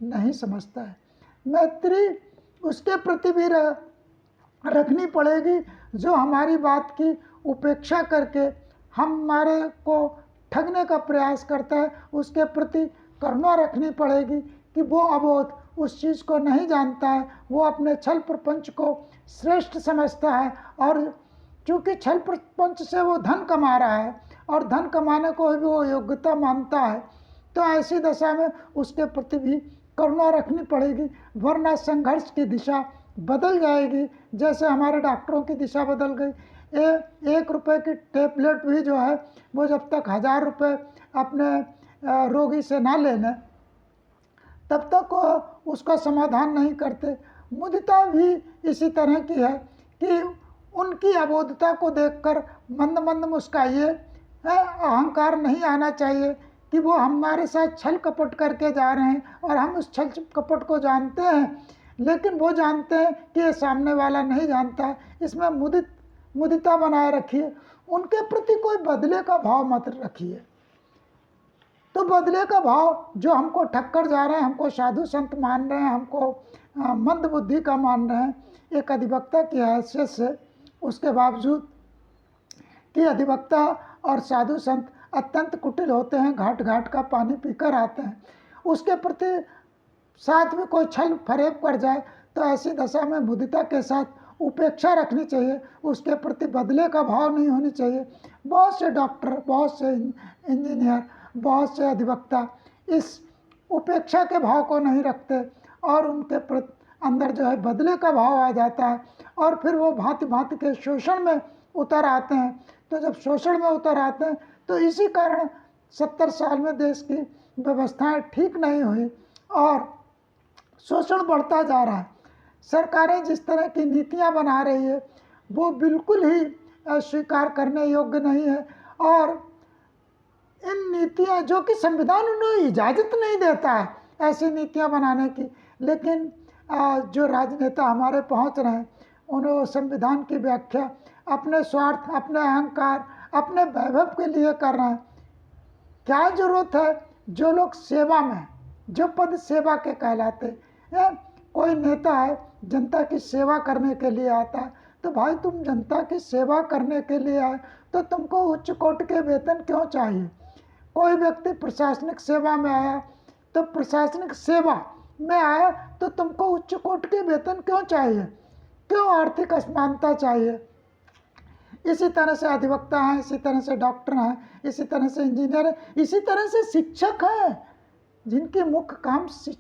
नहीं समझता है। मैत्री उसके प्रति भी रखनी पड़ेगी जो हमारी बात की उपेक्षा करके हमारे को ठगने का प्रयास करता है। उसके प्रति करुणा रखनी पड़ेगी कि वो अबोध उस चीज़ को नहीं जानता है, वो अपने छल प्रपंच को श्रेष्ठ समझता है, और चूँकि छल प्रपंच से वो धन कमा रहा है और धन कमाने को भी वो योग्यता मानता है, तो ऐसी दशा में उसके प्रति भी करुणा रखनी पड़ेगी, वरना संघर्ष की दिशा बदल जाएगी। जैसे हमारे डॉक्टरों की दिशा बदल गई। 1 रुपये की टेबलेट भी जो है वो जब तक 1000 रुपये अपने रोगी से ना लेने तब तक उसका समाधान नहीं करते। मुदिता भी इसी तरह की है कि उनकी अबोधता को देखकर मंद मंद मुस्काइए। अहंकार नहीं आना चाहिए कि वो हमारे साथ छल कपट करके जा रहे हैं और हम उस छल कपट को जानते हैं, लेकिन वो जानते हैं कि ये सामने वाला नहीं जानता है। इसमें मुदिता बनाए रखिए। उनके प्रति कोई बदले का भाव मत रखिए। तो बदले का भाव जो हमको ठक्कर जा रहे हैं, हमको साधु संत मान रहे हैं, हमको मंद बुद्धि का मान रहे हैं, एक अधिवक्ता की हैसियत से, उसके बावजूद कि अधिवक्ता और साधु संत अत्यंत कुटिल होते हैं, घाट घाट का पानी पीकर आते हैं, उसके प्रति साथ में कोई छल फरेब कर जाए तो ऐसी दशा में मुदिता के साथ उपेक्षा रखनी चाहिए। उसके प्रति बदले का भाव नहीं होनी चाहिए। बहुत से डॉक्टर, बहुत से इंजीनियर, बहुत से अधिवक्ता इस उपेक्षा के भाव को नहीं रखते और उनके अंदर जो है बदले का भाव आ जाता है और फिर वो भांति भांति के शोषण में उतर आते हैं। तो जब शोषण में उतर आते हैं तो इसी कारण 70 साल में देश की व्यवस्थाएं ठीक नहीं हुई और शोषण बढ़ता जा रहा है। सरकारें जिस तरह की नीतियां बना रही है वो बिल्कुल ही स्वीकार करने योग्य नहीं है, और इन नीतियां जो कि संविधान उन्हें इजाज़त नहीं देता है ऐसी नीतियां बनाने की, लेकिन जो राजनेता हमारे पहुंच रहे हैं उन्हें संविधान की व्याख्या अपने स्वार्थ, अपने अहंकार, अपने वैभव के लिए कर रहे हैं। क्या जरूरत है? जो लोग सेवा में, जो पद सेवा के कहलाते हैं, कोई नेता है जनता की सेवा करने के लिए आता है, तो भाई तुम जनता की सेवा करने के लिए आए तो तुमको उच्च कोटि के वेतन क्यों चाहिए? कोई व्यक्ति प्रशासनिक सेवा में आया तो प्रशासनिक सेवा में आया तो तुमको उच्च कोटि के वेतन क्यों चाहिए? क्यों आर्थिक असमानता चाहिए? इसी तरह से अधिवक्ता हैं, इसी तरह से डॉक्टर हैं, इसी तरह से इंजीनियर हैं, इसी तरह से शिक्षक हैं जिनके मुख्य काम